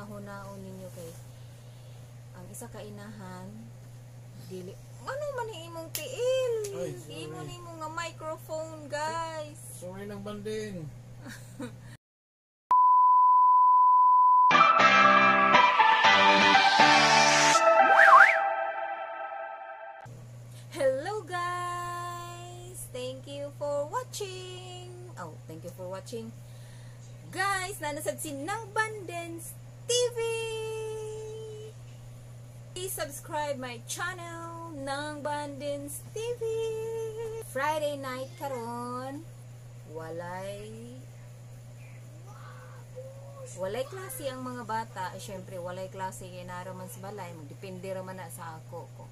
hunahon ninyo kay ang isa ka inahan dili ano man ni imong tiil. Imo nimo nga microphone, guys. Sorry lang banding. Hello guys! Thank you for watching! Thank you for watching. Guys, nanasad si Nang Bandens TV! Please subscribe my channel, Nang Bandens TV! Friday night karon walay klase ang mga bata. Syempre, walay klase kay naraman sa balay. Magdepende raman na sa ako. Kung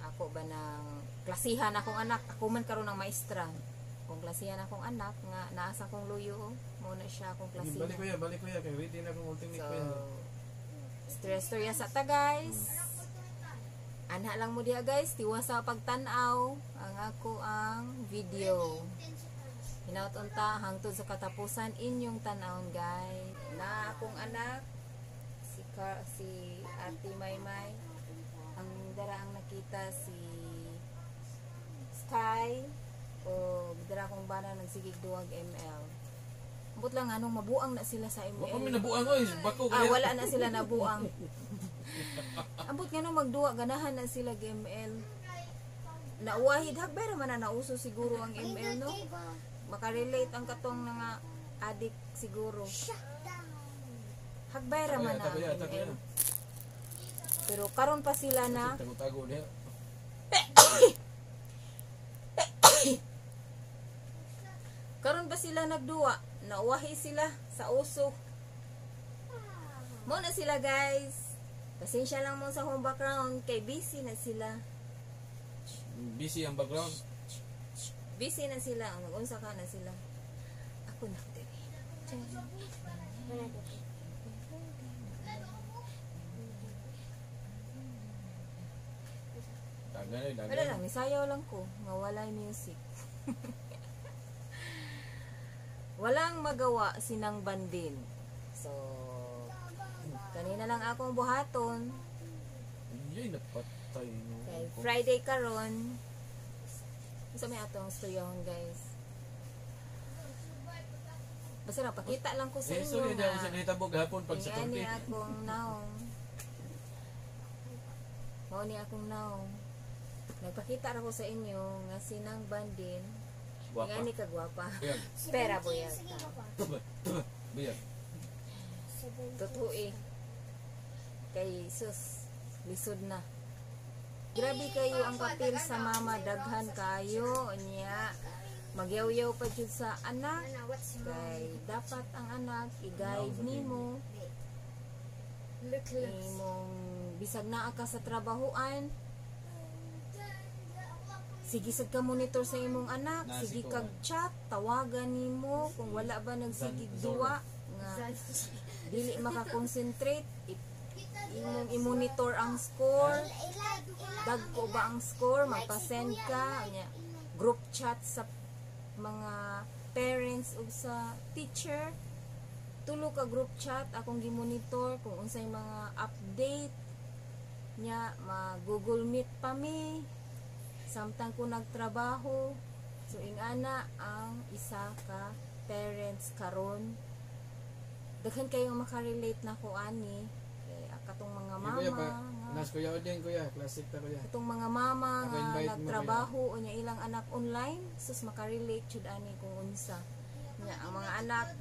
ako ba ng klasihan akong anak, ako man karon ng maestra. Kung klasihan akong anak nga naasa kong luyo, muna siya akong klasihan. Balik kuya kay ready na akong ultimate kuya. Stress sa ta guys. Anha lang mo diha guys, tiwas sa pagtan-aw ang video. Hinaut unta hangtod sa katapusan inyong tan-awon guys. Na akong anak si Ate Maymay. Ang dara ang nakita si Sky o dara kong bana nagsigig 2 ml. Ambot lang anong mabuang na sila sa ml. Kami nabuang oy, bako kaya. Wala na sila nabuang. Ambot nga nung magduwa ganahan na sila ml. Nauwahid hagbay raman na nauso siguro ang ml no. Makarelate ang katong nga addict siguro. Hagbay raman na ang ml. Pero karon pa sila na tago niya. Karon pa sila nagduwa, nauwahi sila sa uso. Mo na sila guys. Pasensya lang mo sa home background kay busy na sila. Busy ang background. Busy na sila, nag-unsa ka na sila. Ako na din. Wala lang, nisayaw lang ko. Mawalay music. Walang magawa sinang bandin. So, kanina lang akong buhaton. Yay, napatay no. Okay, Friday karon. Isa may atong storyahon guys. Basta napakita lang ko sa inyo. Sorry, di ako sa nahitabog hapon pag sa turkey. Ni akong naong. Mao ni akong naong. Nagpakita ra ko sa inyo nga sinang bandin. Nga ni kagwapa. Pera buyag ta. Buyag. Totoo eh. Kay sus, lisod na. Grabe kayo ang papel sa mama, daghan kayo niya. Magyaw-yaw pa jud sa anak. Kay dapat ang anak i-guide nimo. Imong bisag naa ka sa trabahoan. Sige sad ka monitor sa imong anak, sige kag chat, tawagan nimo kung wala ba nagsigig duwa nga dili maka-concentrate, imong i-monitor ang score. Dagko ba ang score, magpa-send ka nya group chat sa mga parents ug sa teacher. Tulo ka group chat akong gi-monitor kung unsay mga update nya, Google Meet pa mi. Samtang ko nagtrabaho, so ingana ang isa ka parents karon. Daghan kayong makarelate na ko ani kay katong mga mama. Nas kuya odeng kuya, classic ta kuya. Katong mga mama nga nagtrabaho o nya ilang anak online, sus makarelate jud ani kung unsa. Nya ang mga anak,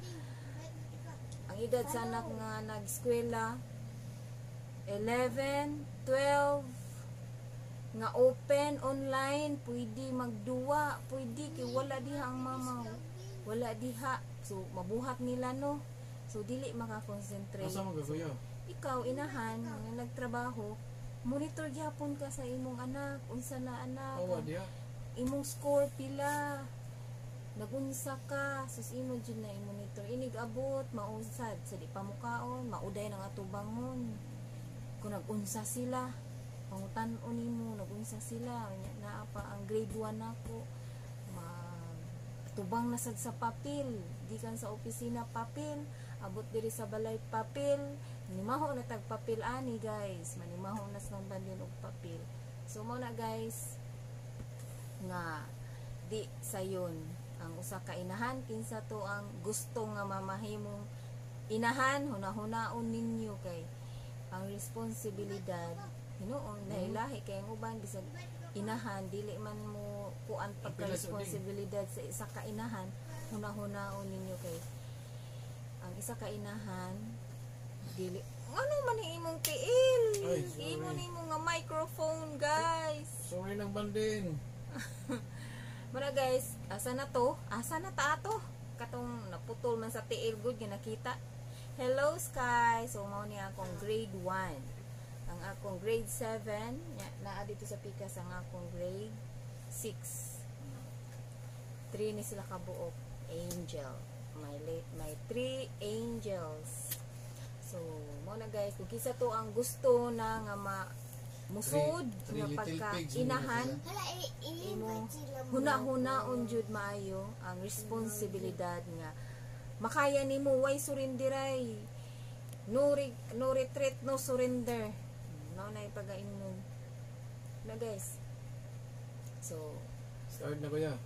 ang edad sa anak nga nag-eskwela 11, 12 nga open online, pwede magduwa, pwede kay wala diha ang mama, wala diha, so mabuhat nila no, so dili maka-concentrate. Asa mo kuya? Ikaw inahan nga nagtrabaho, monitor gyapon ka sa imong anak, unsa na anak, imong score pila, nagunsa ka, sus imo jud na i-monitor, inig abot mausad sa di pamukaon, mauday nang atubangon kung nagunsa sila. Pangutan-on nimo, nagunsa sila naa pa ang grade 1 nako, tubang na sad sa papel, gikan sa opisina papel, abot diri sa balay papel, manimaho na tag papel ani guys, manimaho na sa bandin og papel. So mo na guys nga di sayon ang usa ka inahan kinsa to ang gusto nga mamahimong inahan, hunahunaon ninyo kay ang responsibilidad hinuon lahi-lahi kay ang uban bisag inahan dili man mo kuan pagka responsibilidad sa isa ka inahan, hunahunaon ninyo kay ang isa ka inahan dili ano man ni imong tiil. Imo nimo nga microphone guys. Sorry lang bandin. Mara guys, asa na to? Asa na ta ato? Katong naputol man sa tiil good nga nakita. Hello Sky. So mao ni akong grade 1. Ang akong grade 7, naa dito sa pikas ang akong grade 6. 3 ni sila kabuok. Angel. May 3 angels. So, mo na guys, kung kisa to ang gusto na nga musod nga pagka inahan, imo huna-hunaon jud maayo ang responsibilidad nga makaya nimo way surindiray. No retreat, no surrender. No na ipagaingon. Na guys. So, Start na kuya.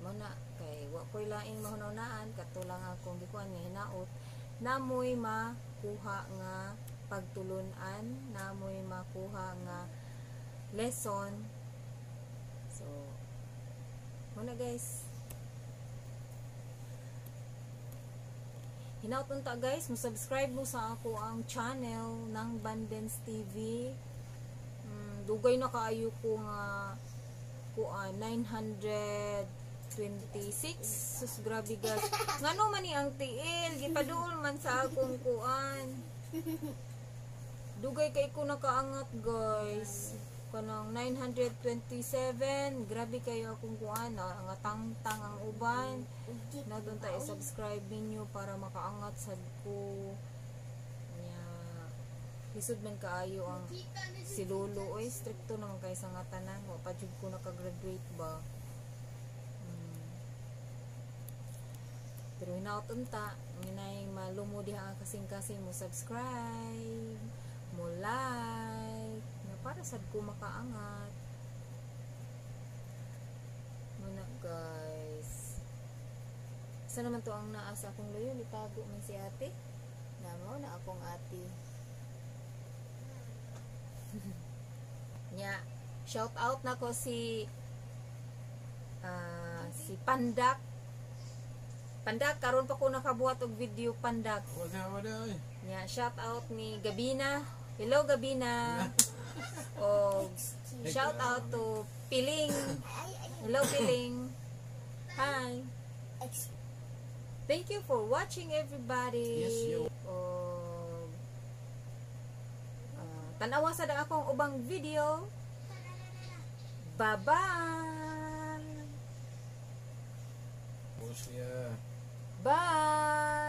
mo na kay wa koy laing mahunahunaan katulang akong gikuan nga hinaot namoy makuha nga pagtulunan, namoy makuha nga lesson. So muna guys, hinaut unta guys, mo subscribe mo sa ako ang channel ng Bandens TV. Dugay na kaayo ko nga kuan 926. Sus, grabe guys. Ngano man ni ang tiil, gipaduol man sa akong kuan. Dugay kay ko nakaangat guys. Kanang 927. Grabe kayo akong kuan. Ang tangtang ang uban. Nadun tayo subscribe ninyo para makaangat sad ko. Lisod man kaayo ang si Lolo. Oy, stricto naman kayo sa nga tanan. Wapadyod ko nakagraduate ba. Pero hinaut unta, minay malumo diha ang kasing-kasing mo subscribe, mo like, na para sad ko makaangat. Muna guys. Sa naman to ang naa sa akong loyo, itago man si ate. Namo na akong ate. Nya, shout out na ko si Pandak. Pandak, karon pa ko nakabuhat og video Pandak. Wala. Nya, shout out ni Gabina. Hello Gabina. O shout out to Piling. Hello Piling. Hi. Thank you for watching everybody. Yes, yo. Tanawa sa akong ubang video. Bye-bye. Bos ya. Bye.